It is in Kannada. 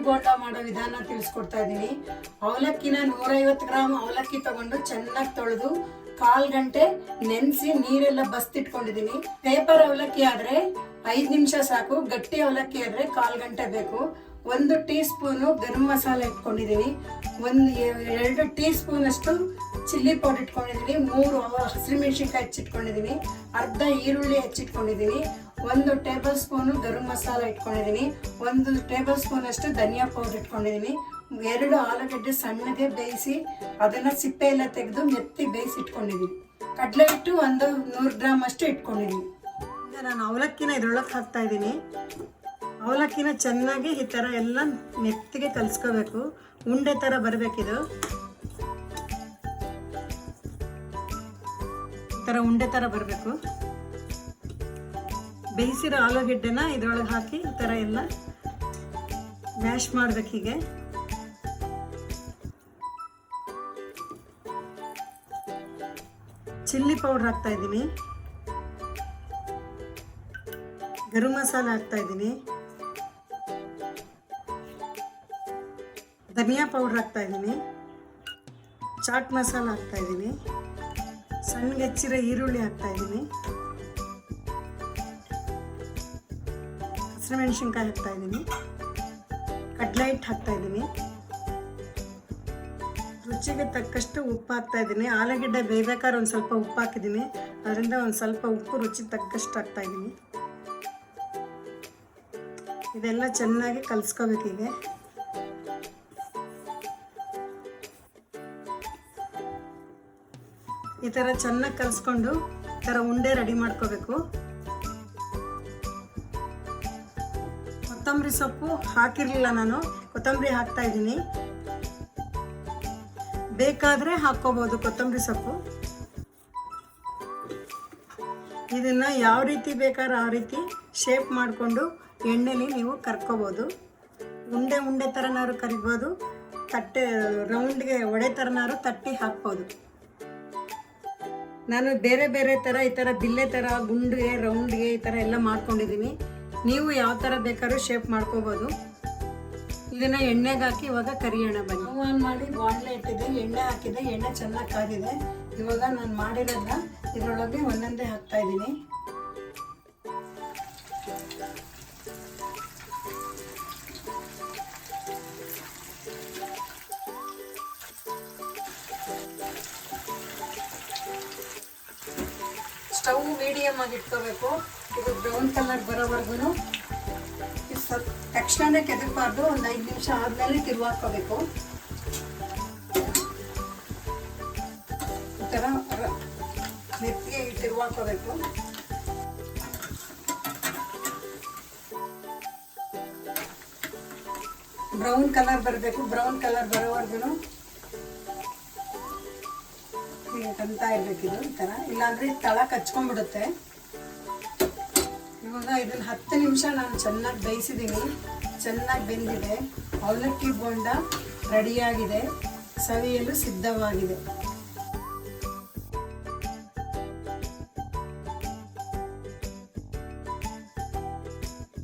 ಬೋಂಡ ಮಾಡೋ ವಿಧಾನ ತಿಳಿಸ್ಕೊಡ್ತಾ ಇದ್ದೀನಿ. ಅವಲಕ್ಕಿನ 150 ಗ್ರಾಮ್ ಅವಲಕ್ಕಿ ತಗೊಂಡು ಚೆನ್ನಾಗಿ ತೊಳೆದು 1/4 ಗಂಟೆ ನೆನೆಸಿ ನೀರೆಲ್ಲ ಬಸ್ತಿಟ್ಕೊಂಡಿದ್ದೀನಿ. ಪೇಪರ್ ಅವಲಕ್ಕಿ ಆದರೆ 5 ನಿಮಿಷ ಸಾಕು, ಗಟ್ಟಿ ಅವಲಕ್ಕಿ ಆದರೆ 1/4 ಗಂಟೆ ಬೇಕು. 1 ಟೀ ಸ್ಪೂನು ಗರಂ ಮಸಾಲೆ ಇಟ್ಕೊಂಡಿದ್ದೀನಿ, 2 ಟೀ ಸ್ಪೂನ್ ಅಷ್ಟು ಚಿಲ್ಲಿ ಪೌಡರ್ ಇಟ್ಕೊಂಡಿದ್ದೀನಿ, 3 ಹಸಿಮೆಣಸಿನ್ಕಾಯಿ ಹೆಚ್ಚಿಟ್ಕೊಂಡಿದ್ದೀನಿ, ಅರ್ಧ ಈರುಳ್ಳಿ ಹೆಚ್ಚಿಟ್ಕೊಂಡಿದ್ದೀನಿ, 1 ಟೇಬಲ್ ಸ್ಪೂನು ಗರಂ ಮಸಾಲೆ ಇಟ್ಕೊಂಡಿದ್ದೀನಿ, 1 ಟೇಬಲ್ ಸ್ಪೂನ್ ಅಷ್ಟು ಧನಿಯಾ ಪೌಡರ್ ಇಟ್ಕೊಂಡಿದ್ದೀನಿ, 2 ಆಲೂಗಡ್ಡೆ ಸಣ್ಣಗೆ ಬೇಯಿಸಿ ಅದನ್ನು ಸಿಪ್ಪೆ ಎಲ್ಲ ತೆಗೆದು ಮೆತ್ತಿ ಬೇಯಿಸಿ ಇಟ್ಕೊಂಡಿದ್ದೀನಿ. ಕಡಲೆ ಹಿಟ್ಟು 100 ಗ್ರಾಮ್ ಅಷ್ಟು ಇಟ್ಕೊಂಡಿದ್ದೀನಿ. ಈಗ ನಾನು ಅವಲಕ್ಕಿನ ಇದ್ರೊಳಗೆ ಹಾಕ್ತಾ ಇದ್ದೀನಿ. ಅವಲಕ್ಕಿನ ಚೆನ್ನಾಗಿ ಈ ಥರ ಎಲ್ಲ ಮೆತ್ತಿಗೆ ಕಲಿಸ್ಕೋಬೇಕು, ಉಂಡೆ ಥರ ಬರಬೇಕಿದು. ಈ ಥರ ಉಂಡೆ ಥರ ಬರಬೇಕು. ಬೇಯಿಸಿರೋ ಆಲೂಗೆಡ್ಡೆನ ಇದ್ರೊಳಗೆ ಹಾಕಿ ಈ ಥರ ಎಲ್ಲ ಮ್ಯಾಶ್ ಮಾಡ್ಬೇಕು. ಹೀಗೆ ಚಿಲ್ಲಿ ಪೌಡ್ರ್ ಹಾಕ್ತಾ ಇದ್ದೀನಿ, ಗರಂ ಮಸಾಲೆ ಹಾಕ್ತಾ ಇದ್ದೀನಿ, ಧನಿಯಾ ಪೌಡ್ರ್ ಹಾಕ್ತಾ ಇದ್ದೀನಿ, ಚಾಟ್ ಮಸಾಲ ಹಾಕ್ತಾ ಇದ್ದೀನಿ, ಸಣ್ಣಗೆ ಹೆಚ್ಚಿರೋ ಈರುಳ್ಳಿ ಹಾಕ್ತಾ ಇದ್ದೀನಿ, ಹಸಿಮೆಣಸಿನ್ಕಾಯಿ ಹಾಕ್ತಾ ಇದ್ದೀನಿ, ಕಡಲೆ ಹಿಟ್ಟು ಹಾಕ್ತಾ ಇದ್ದೀನಿ, ರುಚಿಗೆ ತಕ್ಕಷ್ಟು ಉಪ್ಪು ಹಾಕ್ತಾ ಇದ್ದೀನಿ. ಆಲೂಗಡ್ಡೆ ಬೇಯ್ಬೇಕಾದ್ರೆ ಒಂದು ಸ್ವಲ್ಪ ಉಪ್ಪು ಹಾಕಿದ್ದೀನಿ, ಅದರಿಂದ ಒಂದು ಸ್ವಲ್ಪ ಉಪ್ಪು ರುಚಿಗೆ ತಕ್ಕಷ್ಟು ಹಾಕ್ತಾ ಇದ್ದೀನಿ. ಇದೆಲ್ಲ ಚೆನ್ನಾಗಿ ಕಲಿಸ್ಕೋಬೇಕೀಗೆ. ಈ ಥರ ಚೆನ್ನಾಗಿ ಕಲಿಸ್ಕೊಂಡು ಈ ಥರ ಉಂಡೆ ರೆಡಿ ಮಾಡ್ಕೋಬೇಕು. ಕೊತ್ತಂಬರಿ ಸೊಪ್ಪು ಹಾಕಿರಲಿಲ್ಲ, ನಾನು ಕೊತ್ತಂಬರಿ ಹಾಕ್ತಾ ಇದ್ದೀನಿ. ಬೇಕಾದರೆ ಹಾಕ್ಕೋಬೋದು ಕೊತ್ತಂಬರಿ ಸೊಪ್ಪು. ಇದನ್ನು ಯಾವ ರೀತಿ ಬೇಕಾದ್ರೆ ಆ ರೀತಿ ಶೇಪ್ ಮಾಡಿಕೊಂಡು ಎಣ್ಣೆಲಿ ನೀವು ಕರ್ಕೋಬೋದು. ಉಂಡೆ ಥರನಾದ್ರು ಕರಿಬೋದು, ತಟ್ಟೆ ರೌಂಡ್ಗೆ ಒಡೆ ಥರನಾದ್ರು ತಟ್ಟಿ ಹಾಕ್ಬೋದು. ನಾನು ಬೇರೆ ಬೇರೆ ಥರ ಈ ಥರ ಬಿಲ್ಲೆ ಥರ ಗುಂಡಿಗೆ ರೌಂಡ್ಗೆ ಈ ಥರ ಎಲ್ಲ ಮಾಡ್ಕೊಂಡಿದ್ದೀನಿ. ನೀವು ಯಾವ ಥರ ಬೇಕಾದ್ರೂ ಶೇಪ್ ಮಾಡ್ಕೋಬೋದು. ಇದನ್ನು ಎಣ್ಣೆಗೆ ಹಾಕಿ ಇವಾಗ ಕರಿಯೋಣ ಬನ್ನಿ. ಆನ್ ಮಾಡಿ ಬಾಣಲೆ ಇಟ್ಟಿದ್ದೆ, ಎಣ್ಣೆ ಹಾಕಿದೆ, ಎಣ್ಣೆ ಚೆನ್ನಾಗಿ ಕಾದಿದೆ. ಇವಾಗ ನಾನು ಮಾಡಿರೋದನ್ನ ಇದರೊಳಗೆ ಒಂದೊಂದೇ ಹಾಕ್ತಾ ಇದ್ದೀನಿ. ಸ್ಟವ್ ಮೀಡಿಯಮ್ ಆಗಿ ಇಟ್ಕೋಬೇಕು. ಇದು ಬ್ರೌನ್ ಕಲರ್ ಬರೋವರೆಗೂ ತಕ್ಷಣನೇ ಕೆದಕಬಾರ್ದು. ಒಂದು 5 ನಿಮಿಷ ಆದಮೇಲೆ ತಿರುವಾಕೋಬೇಕು. ಈ ಥರ ಮೆತ್ತಿಗೆ ತಿರುವಾಕೋಬೇಕು. ಬ್ರೌನ್ ಕಲರ್ ಬರಬೇಕು. ಬ್ರೌನ್ ಕಲರ್ ಬರೋವರೆಗೂ ಕಂತ ಇರಬೇಕಿದು ಈ ಥರ, ಇಲ್ಲಾಂದರೆ ತಳ ಕಚ್ಕೊಂಡ್ಬಿಡುತ್ತೆ. ಇವಾಗ ಇದನ್ನು 10 ನಿಮಿಷ ನಾನು ಚೆನ್ನಾಗಿ ಬೇಯಿಸಿದ್ದೀನಿ, ಚೆನ್ನಾಗಿ ಬೆಂದಿದೆ. ಅವಲಕ್ಕಿ ಬೋಂಡ ರೆಡಿಯಾಗಿದೆ, ಸವಿಯಲು ಸಿದ್ಧವಾಗಿದೆ.